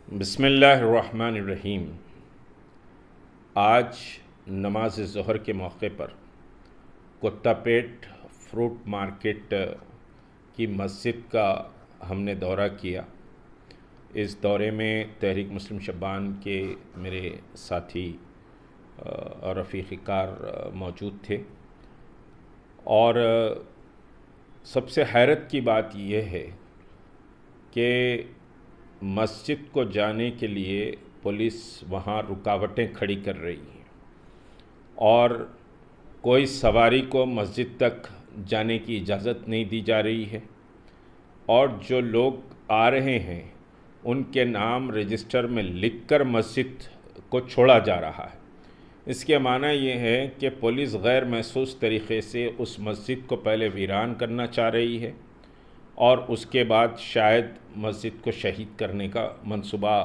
बिस्मिल्लाहिर्रहमानिर्रहीम। आज नमाज ज़ोहर के मौके पर कुत्तापेट फ्रूट मार्केट की मस्जिद का हमने दौरा किया। इस दौरे में तहरीक मुस्लिम शबान के मेरे साथी और रफ़ीक़ कार मौजूद थे। और सबसे हैरत की बात यह है कि मस्जिद को जाने के लिए पुलिस वहाँ रुकावटें खड़ी कर रही है और कोई सवारी को मस्जिद तक जाने की इजाज़त नहीं दी जा रही है और जो लोग आ रहे हैं उनके नाम रजिस्टर में लिखकर मस्जिद को छोड़ा जा रहा है। इसके माना ये है कि पुलिस गैर महसूस तरीक़े से उस मस्जिद को पहले वीरान करना चाह रही है और उसके बाद शायद मस्जिद को शहीद करने का मंसूबा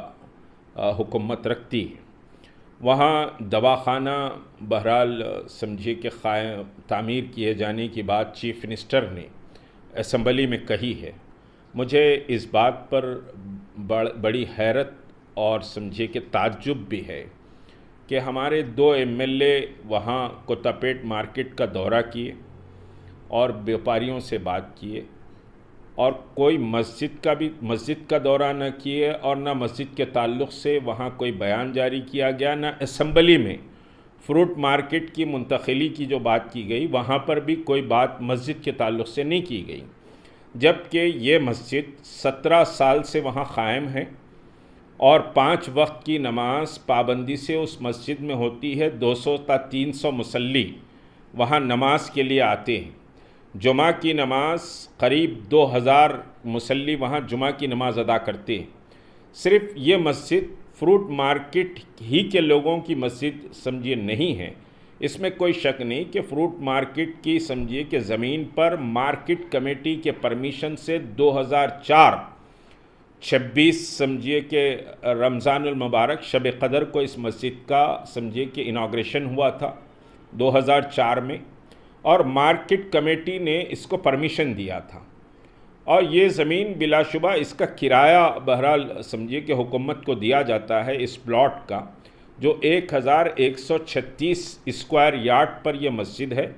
हुकूमत रखती है। वहाँ दवाखाना बहरहाल समझिए कि तामीर किए जाने की बात चीफ़ मिनिस्टर ने असम्बली में कही है। मुझे इस बात पर बड़ी हैरत और समझिए कि ताज्जुब भी है कि हमारे 2 MLA वहाँ कुत्तापेट मार्केट का दौरा किए और व्यापारियों से बात किए और कोई मस्जिद का दौरा न किए और न मस्जिद के ताल्लुक़ से वहाँ कोई बयान जारी किया गया, न असम्बली में फ्रूट मार्केट की मुंतकिली की जो बात की गई वहाँ पर भी कोई बात मस्जिद के ताल्लुक़ से नहीं की गई। जबकि ये मस्जिद 17 साल से वहाँ क़ायम है और 5 वक्त की नमाज पाबंदी से उस मस्जिद में होती है। 200 ता 300 मुसल्ली वहाँ नमाज के लिए आते हैं। जुमा की नमाज करीब 2000 मुसल्ली वहाँ जुमा की नमाज़ अदा करते हैं। सिर्फ़ ये मस्जिद फ्रूट मार्केट ही के लोगों की मस्जिद समझिए नहीं है, इसमें कोई शक नहीं कि फ्रूट मार्केट की समझिए कि ज़मीन पर मार्केट कमेटी के परमिशन से 2004 26 समझिए कि रमज़ानुल मुबारक शब क़दर को इस मस्जिद का समझिए कि इनाग्रेशन हुआ था 2004 में और मार्केट कमेटी ने इसको परमिशन दिया था। और ये ज़मीन बिलाशुबा इसका किराया बहरहाल समझिए कि हुकूमत को दिया जाता है इस प्लॉट का, जो 1136 स्क्वायर यार्ड पर यह मस्जिद है।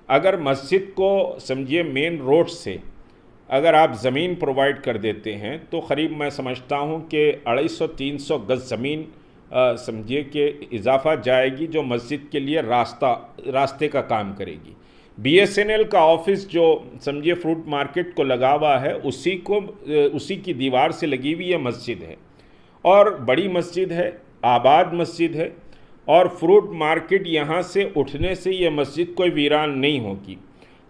अगर मस्जिद को समझिए मेन रोड से अगर आप ज़मीन प्रोवाइड कर देते हैं तो क़रीब मैं समझता हूँ कि 250-300 गज़ ज़मीन समझिए कि इजाफ़ा जाएगी, जो मस्जिद के लिए रास्ते का काम करेगी। BSNL का ऑफिस जो समझिए फ्रूट मार्केट को लगा हुआ है उसी की दीवार से लगी हुई यह मस्जिद है और बड़ी मस्जिद है, आबाद मस्जिद है। और फ्रूट मार्केट यहाँ से उठने से यह मस्जिद कोई वीरान नहीं होगी।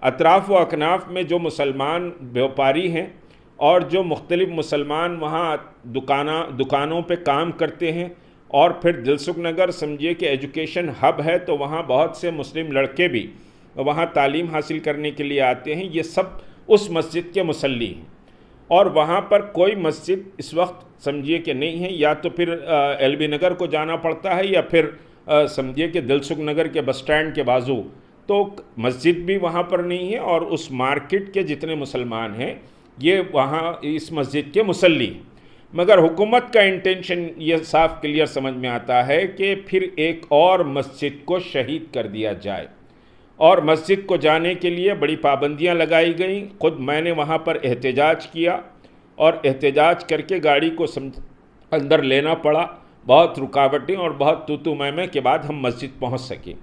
अतराफ़ व अकनाफ़ में जो मुसलमान व्यापारी हैं और जो मुख्तलिफ़ मुसलमान वहाँ दुकानों पे काम करते हैं और फिर दिलसुख नगर समझिए कि एजुकेशन हब है, तो वहाँ बहुत से मुस्लिम लड़के भी वहाँ तालीम हासिल करने के लिए आते हैं। ये सब उस मस्जिद के मुसल्ली हैं और वहाँ पर कोई मस्जिद इस वक्त समझिए कि नहीं है। या तो फिर LB नगर को जाना पड़ता है या फिर समझिए कि दिलसुख नगर के बस स्टैंड के बाजू तो मस्जिद भी वहाँ पर नहीं है और उस मार्केट के जितने मुसलमान हैं ये वहाँ इस मस्जिद के मुसल्ली हैं। मगर हुकूमत का इंटेंशन ये साफ क्लियर समझ में आता है कि फिर एक और मस्जिद को शहीद कर दिया जाए और मस्जिद को जाने के लिए बड़ी पाबंदियां लगाई गई। ख़ुद मैंने वहाँ पर एहतजाज किया और एहतजाज करके गाड़ी को अंदर लेना पड़ा। बहुत रुकावटें और बहुत तू मैं के बाद हम मस्जिद पहुँच सके।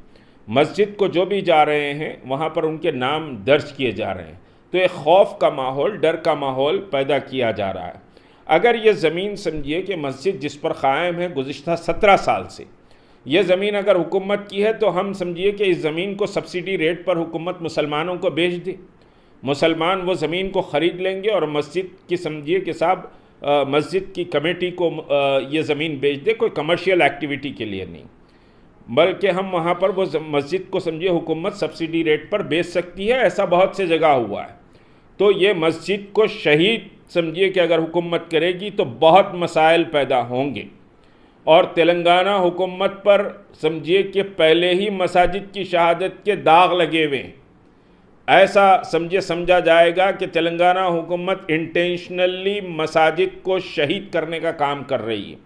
मस्जिद को जो भी जा रहे हैं वहाँ पर उनके नाम दर्ज किए जा रहे हैं, तो एक खौफ का माहौल, डर का माहौल पैदा किया जा रहा है। अगर ये ज़मीन समझिए कि मस्जिद जिस पर क़ायम है गुज़िश्ता 17 साल से, ये ज़मीन अगर हुकूमत की है तो हम समझिए कि इस ज़मीन को सब्सिडी रेट पर हुकूमत मुसलमानों को बेच दे। मुसलमान वो ज़मीन को ख़रीद लेंगे और मस्जिद की समझिए कि साहब मस्जिद की कमेटी को ये ज़मीन बेच दे, कोई कमर्शियल एक्टिविटी के लिए नहीं, बल्कि हम वहाँ पर वो मस्जिद को समझिए हुकूमत सब्सिडी रेट पर बेच सकती है। ऐसा बहुत से जगह हुआ है। तो ये मस्जिद को शहीद समझिए कि अगर हुकूमत करेगी तो बहुत मसाइल पैदा होंगे और तेलंगाना हुकूमत पर समझिए कि पहले ही मसाजिद की शहादत के दाग लगे हुए हैं। ऐसा समझा जाएगा कि तेलंगाना हुकूमत इंटेंशनली मसाजिद को शहीद करने का काम कर रही है।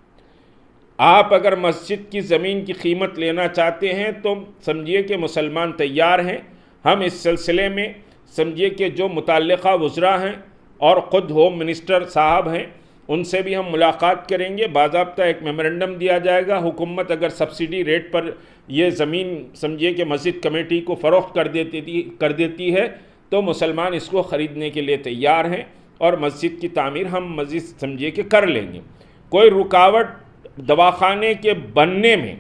आप अगर मस्जिद की ज़मीन की कीमत लेना चाहते हैं तो समझिए कि मुसलमान तैयार हैं। हम इस सिलसिले में समझिए कि जो मुतल्लिक़ा वज़रा हैं और ख़ुद होम मिनिस्टर साहब हैं उनसे भी हम मुलाकात करेंगे। बाज़ाब्ता एक मेमोरेंडम दिया जाएगा। हुकूमत अगर सब्सिडी रेट पर ये ज़मीन समझिए कि मस्जिद कमेटी को फ़रोख्त कर देती है तो मुसलमान इसको ख़रीदने के लिए तैयार हैं और मस्जिद की तामीर हम मस्जिद समझिए कि कर लेंगे। कोई रुकावट दवाखाने के बनने में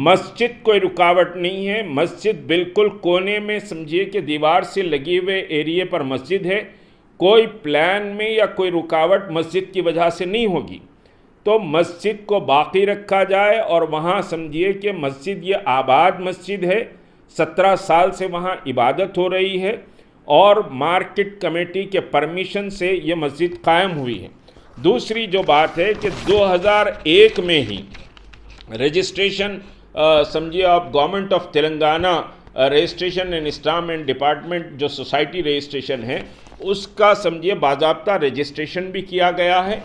मस्जिद कोई रुकावट नहीं है। मस्जिद बिल्कुल कोने में समझिए कि दीवार से लगे हुए एरिए पर मस्जिद है। कोई प्लान में या कोई रुकावट मस्जिद की वजह से नहीं होगी। तो मस्जिद को बाकी रखा जाए और वहाँ समझिए कि मस्जिद ये आबाद मस्जिद है, 17 साल से वहाँ इबादत हो रही है और मार्केट कमेटी के परमिशन से ये मस्जिद कायम हुई है। दूसरी जो बात है कि 2001 में ही रजिस्ट्रेशन समझिए आप government of Telangana registration and Islam department जो सोसाइटी रजिस्ट्रेशन है उसका समझिए बाज़ाब्ता रजिस्ट्रेशन भी किया गया है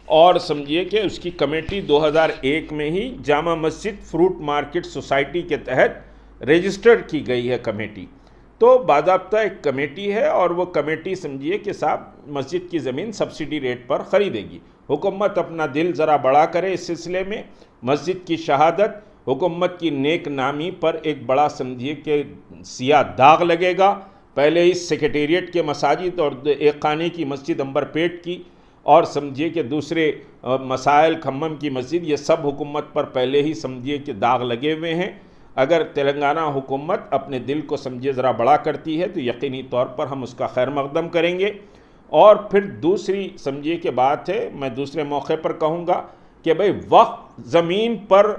और समझिए कि उसकी कमेटी 2001 में ही Jama Masjid fruit market society के तहत रजिस्टर की गई है कमेटी। तो बाज़ाब्ता एक कमेटी है और वो कमेटी समझिए कि साहब मस्जिद की ज़मीन सब्सिडी रेट पर ख़रीदेगी। हुकूमत अपना दिल ज़रा बड़ा करे इस सिलसिले में। मस्जिद की शहादत हुकूमत की नेक नामी पर एक बड़ा समझिए कि सियाह दाग लगेगा। पहले इस सेक्रेटेरिएट के मसाजिद और एक खाने की मस्जिद अंबरपेट की और समझिए कि दूसरे मसाइल खम्मम की मस्जिद, ये सब हुकूमत पर पहले ही समझिए कि दाग लगे हुए हैं। अगर तेलंगाना हुकूमत अपने दिल को समझिए ज़रा बड़ा करती है तो यकीनी तौर पर हम उसका खैर मकदम करेंगे। और फिर दूसरी समझिए कि बात है, मैं दूसरे मौके पर कहूँगा कि भाई वक्त ज़मीन पर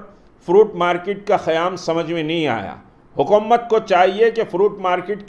फ्रूट मार्केट का क़याम समझ में नहीं आया। हुकूमत को चाहिए कि फ्रूट मार्केट